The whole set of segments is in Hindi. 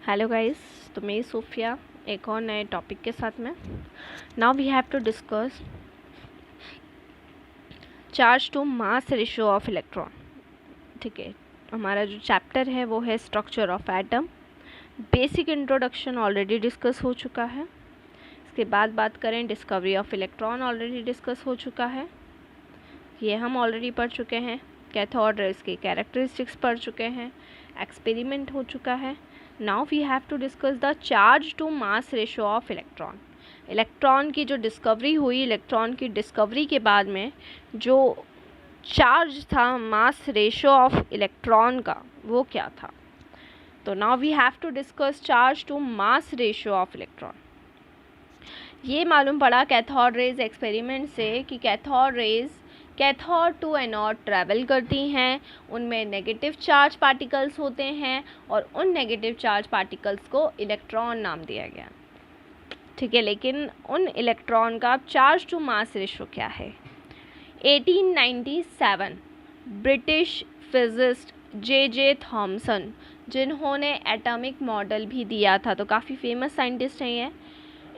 हेलो गाइस, तो मैं सोफिया एक और नए टॉपिक के साथ में। Now we have to discuss charge to mass ratio of electron. ठीक है, हमारा जो चैप्टर है वो है structure of atom. Basic introduction already discuss हो चुका है। इसके बाद बात करें discovery of electron, already discuss हो चुका है, ये हम ऑलरेडी पढ़ चुके हैं। कैथोड रेज के कैरेक्टरिस्टिक्स पढ़ चुके हैं, एक्सपेरिमेंट हो चुका है। Now we have to discuss the charge to mass ratio of electron. Electron की जो डिस्कवरी हुई, इलेक्ट्रॉन की डिस्कवरी के बाद में जो चार्ज था मास रेशियो ऑफ इलेक्ट्रॉन का, वो क्या था। तो now we have to discuss charge to mass ratio of electron. ये मालूम पड़ा कैथोड रेज एक्सपेरिमेंट से कि cathode rays cathode to anode travel करती हैं, उनमें नेगेटिव चार्ज पार्टिकल्स होते हैं और उन नेगेटिव चार्ज पार्टिकल्स को इलेक्ट्रॉन नाम दिया गया। ठीक है, लेकिन उन इलेक्ट्रॉन का चार्ज टू मास रेशियो क्या है। 1897 ब्रिटिश फिजिस्ट जे थॉमसन, जिन्होंने एटॉमिक मॉडल भी दिया था, तो काफ़ी फेमस साइंटिस्ट हैं ये।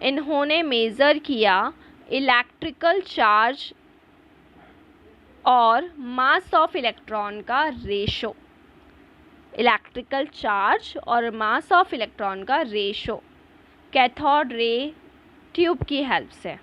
इन्होंने मेज़र किया इलेक्ट्रिकल चार्ज और मास ऑफ इलेक्ट्रॉन का रेशो। इलेक्ट्रिकल चार्ज और मास ऑफ इलेक्ट्रॉन का रेशो कैथोड रे ट्यूब की हेल्प से।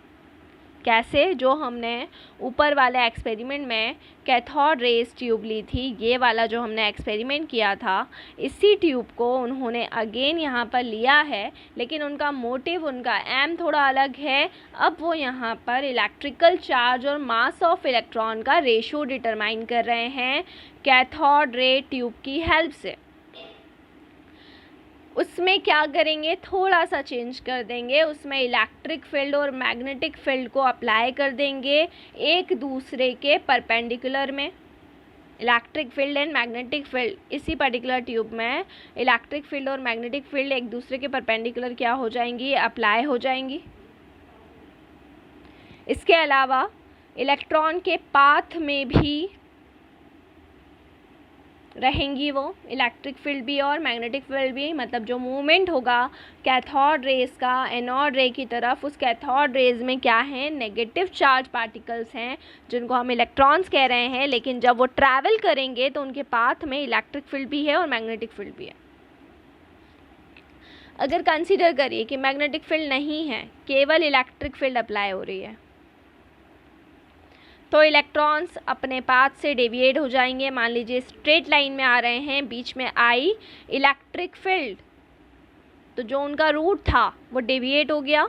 कैसे, जो हमने ऊपर वाले एक्सपेरिमेंट में कैथोड रेज ट्यूब ली थी, ये वाला जो हमने एक्सपेरिमेंट किया था, इसी ट्यूब को उन्होंने अगेन यहाँ पर लिया है, लेकिन उनका मोटिव, उनका एम थोड़ा अलग है। अब वो यहाँ पर इलेक्ट्रिकल चार्ज और मास ऑफ इलेक्ट्रॉन का रेशो डिटरमाइन कर रहे हैं कैथोड रे ट्यूब की हेल्प से। उसमें क्या करेंगे, थोड़ा सा चेंज कर देंगे, उसमें इलेक्ट्रिक फील्ड और मैग्नेटिक फील्ड को अप्लाई कर देंगे एक दूसरे के परपेंडिकुलर में। Electric field and magnetic field, इसी पर्टिकुलर ट्यूब में इलेक्ट्रिक फील्ड और मैग्नेटिक फील्ड एक दूसरे के परपेंडिकुलर क्या हो जाएंगी, अप्लाई हो जाएंगी। इसके अलावा इलेक्ट्रॉन के पाथ में भी रहेंगी वो इलेक्ट्रिक फील्ड भी और मैग्नेटिक फील्ड भी, मतलब जो मूवमेंट होगा कैथोड रेज का एनोड रे की तरफ, उस कैथोड रेज में क्या है, नेगेटिव चार्ज पार्टिकल्स हैं जिनको हम इलेक्ट्रॉन्स कह रहे हैं, लेकिन जब वो ट्रैवल करेंगे तो उनके पाथ में इलेक्ट्रिक फील्ड भी है और मैग्नेटिक फील्ड भी है। अगर कंसीडर करिए कि मैग्नेटिक फील्ड नहीं है, केवल इलेक्ट्रिक फील्ड अप्लाई हो रही है, तो इलेक्ट्रॉन्स अपने पाथ से डेविएट हो जाएंगे। मान लीजिए स्ट्रेट लाइन में आ रहे हैं, बीच में आई इलेक्ट्रिक फील्ड, तो जो उनका रूट था वो डेविएट हो गया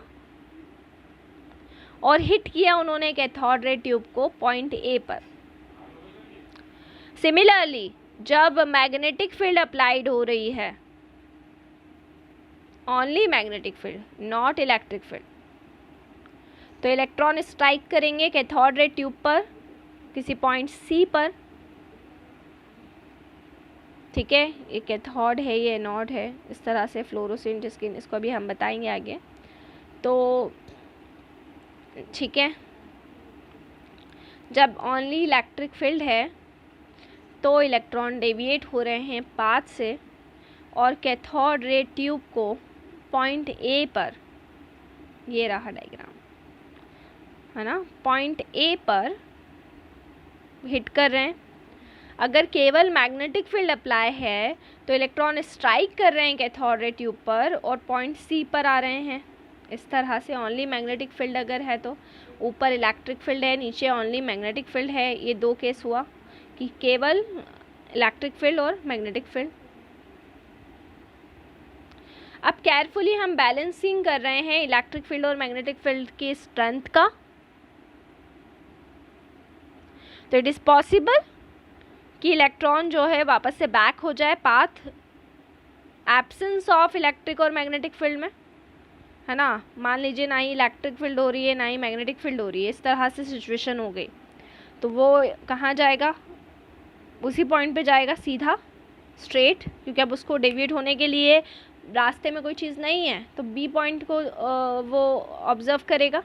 और हिट किया उन्होंने कैथोड रे ट्यूब को पॉइंट ए पर। सिमिलरली जब मैग्नेटिक फील्ड अप्लाइड हो रही है, only magnetic field, not electric field, तो इलेक्ट्रॉन स्ट्राइक करेंगे कैथोड रे ट्यूब पर किसी पॉइंट सी पर। ठीक है, ये कैथोड है, ये एनोड है, इस तरह से फ्लोरोसेंट स्किन, इसको भी हम बताएंगे आगे। तो ठीक है, जब ओनली इलेक्ट्रिक फील्ड है तो इलेक्ट्रॉन डेविएट हो रहे हैं पाथ से और कैथोड रे ट्यूब को पॉइंट ए पर, ये रहा डायग्राम है ना, पॉइंट ए पर हिट कर रहे हैं। अगर केवल मैग्नेटिक फील्ड अप्लाई है तो इलेक्ट्रॉन स्ट्राइक कर रहे हैं कैथोड रे ट्यूब पर और पॉइंट सी पर आ रहे हैं। इस तरह से ओनली मैग्नेटिक फील्ड अगर है तो ऊपर इलेक्ट्रिक फील्ड है, नीचे ओनली मैग्नेटिक फील्ड है। ये दो केस हुआ कि केवल इलेक्ट्रिक फील्ड और मैग्नेटिक फील्ड। अब केयरफुली हम बैलेंसिंग कर रहे हैं इलेक्ट्रिक फील्ड और मैग्नेटिक फील्ड की स्ट्रेंथ का। तो इट इज़ पॉसिबल कि इलेक्ट्रॉन जो है वापस से बैक हो जाए पाथ, एब्सेंस ऑफ इलेक्ट्रिक और मैग्नेटिक फील्ड में, है ना। मान लीजिए ना ही इलेक्ट्रिक फील्ड हो रही है ना ही मैग्नेटिक फील्ड हो रही है, इस तरह से सिचुएशन हो गई, तो वो कहाँ जाएगा, उसी पॉइंट पे जाएगा सीधा स्ट्रेट, क्योंकि अब उसको डेविएट होने के लिए रास्ते में कोई चीज़ नहीं है, तो बी पॉइंट को वो ऑब्जर्व करेगा।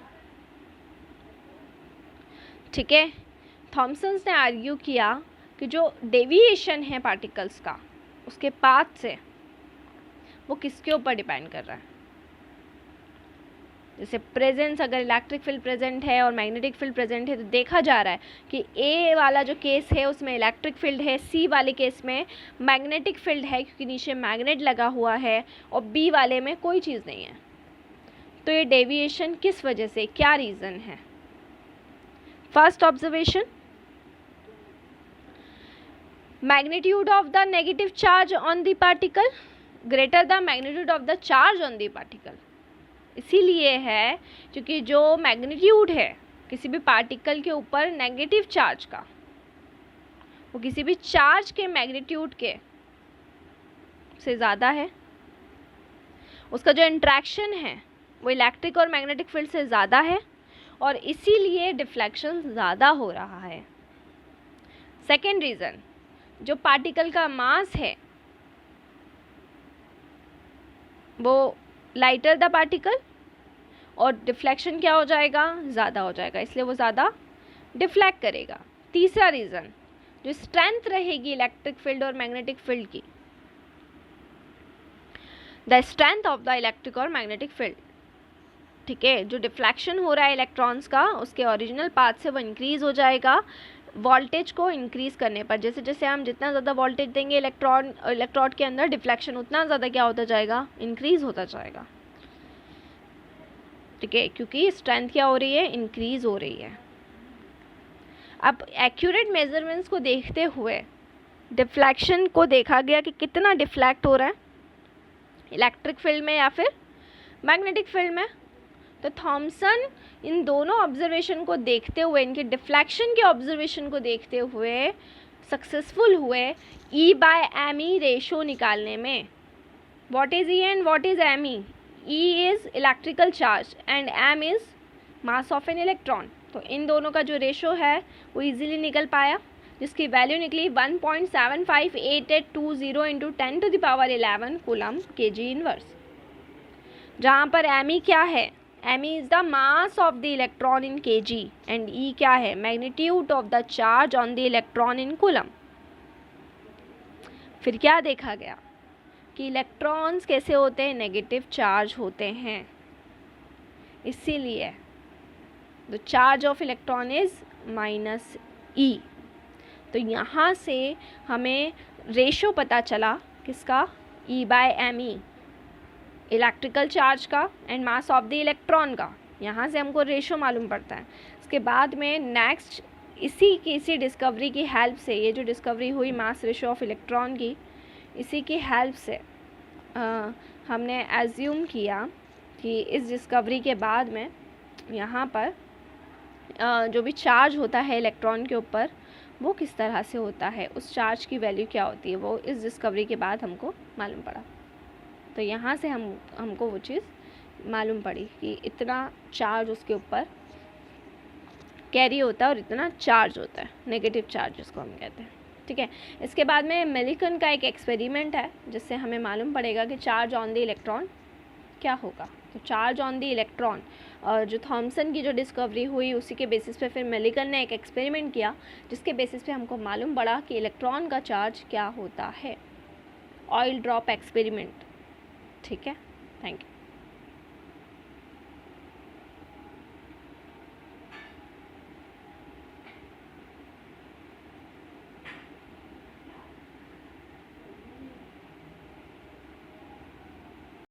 ठीक है, थॉमसन्स ने आर्ग्यू किया कि जो डेविएशन है पार्टिकल्स का उसके पाथ से, वो किसके ऊपर डिपेंड कर रहा है। जैसे प्रेजेंस, अगर इलेक्ट्रिक फील्ड प्रेजेंट है और मैग्नेटिक फील्ड प्रेजेंट है तो देखा जा रहा है कि ए वाला जो केस है उसमें इलेक्ट्रिक फील्ड है, सी वाले केस में मैग्नेटिक फील्ड है क्योंकि नीचे मैग्नेट लगा हुआ है, और बी वाले में कोई चीज़ नहीं है। तो ये डेविएशन किस वजह से, क्या रीज़न है? First observation, magnitude of the negative charge on the particle greater the magnitude of the charge on the particle. इसीलिए है क्योंकि जो मैग्नीट्यूड है किसी भी पार्टिकल के ऊपर नेगेटिव चार्ज का, वो किसी भी चार्ज के मैग्नीट्यूड के से ज़्यादा है। उसका जो इंट्रैक्शन है वो इलेक्ट्रिक और मैग्नेटिक फील्ड से ज़्यादा है, और इसीलिए डिफ्लेक्शन ज़्यादा हो रहा है। सेकेंड रीज़न, जो पार्टिकल का मास है वो लाइटर द पार्टिकल, और डिफ्लेक्शन क्या हो जाएगा, ज़्यादा हो जाएगा, इसलिए वो ज़्यादा डिफ्लेक्ट करेगा। तीसरा रीज़न, जो स्ट्रेंथ रहेगी इलेक्ट्रिक फील्ड और मैग्नेटिक फील्ड की, the strength of the electric और मैग्नेटिक फील्ड, ठीक है, जो डिफ्लेक्शन हो रहा है इलेक्ट्रॉन्स का उसके ओरिजिनल पाथ से वो इंक्रीज़ हो जाएगा वोल्टेज को इंक्रीज़ करने पर। जैसे जैसे हम जितना ज़्यादा वोल्टेज देंगे इलेक्ट्रोड के अंदर, डिफ्लेक्शन उतना ज़्यादा क्या होता जाएगा, इंक्रीज़ होता जाएगा, ठीक है, क्योंकि स्ट्रेंथ क्या हो रही है, इंक्रीज़ हो रही है। अब एक्यूरेट मेजरमेंट्स को देखते हुए डिफ्लेक्शन को देखा गया कि कितना डिफ्लेक्ट हो रहा है इलेक्ट्रिक फील्ड में या फिर मैग्नेटिक फील्ड में। तो थॉमसन इन दोनों ऑब्जर्वेशन को देखते हुए, इनके डिफ्लेक्शन के ऑब्जर्वेशन को देखते हुए सक्सेसफुल हुए E/me रेशो निकालने में। What is E and what is me? E is electrical charge and m is mass of an electron. तो इन दोनों का जो रेशो है वो इजीली निकल पाया, जिसकी वैल्यू निकली 1.758820 इंटू 10⁻11 कूलम kg इनवर्स, जहाँ पर me क्या है, me is the mass of the electron in kg and E क्या है, magnitude of the charge on the electron in coulomb। फिर क्या देखा गया कि इलेक्ट्रॉन्स कैसे होते हैं, नेगेटिव चार्ज होते हैं, इसीलिए the charge of electron is -e। तो यहाँ से हमें रेशो पता चला किसका, E/me इलेक्ट्रिकल चार्ज का and mass of the electron का। यहाँ से हमको रेशो मालूम पड़ता है। इसके बाद में नेक्स्ट इसी डिस्कवरी की हेल्प से, ये जो डिस्कवरी हुई मास रेशो ऑफ इलेक्ट्रॉन की, इसी की हेल्प से हमने एज्यूम किया कि इस डिस्कवरी के बाद में यहाँ पर जो भी चार्ज होता है इलेक्ट्रॉन के ऊपर वो किस तरह से होता है, उस चार्ज की वैल्यू क्या होती है, वो इस डिस्कवरी के बाद हमको मालूम पड़ा। तो यहाँ से हमको वो चीज़ मालूम पड़ी कि इतना चार्ज उसके ऊपर कैरी होता है और इतना चार्ज होता है, नेगेटिव चार्ज जिसको हम कहते हैं, ठीक है। इसके बाद में मिलिकन का एक एक्सपेरिमेंट है जिससे हमें मालूम पड़ेगा कि चार्ज ऑन द इलेक्ट्रॉन क्या होगा। तो चार्ज ऑन द इलेक्ट्रॉन और जो थॉमसन की जो डिस्कवरी हुई उसी के बेसिस पे फिर मिलिकन ने एक एक्सपेरिमेंट किया जिसके बेसिस पे हमको मालूम पड़ा कि इलेक्ट्रॉन का चार्ज क्या होता है, ऑयल ड्रॉप एक्सपेरिमेंट, ठीक है। Thank you.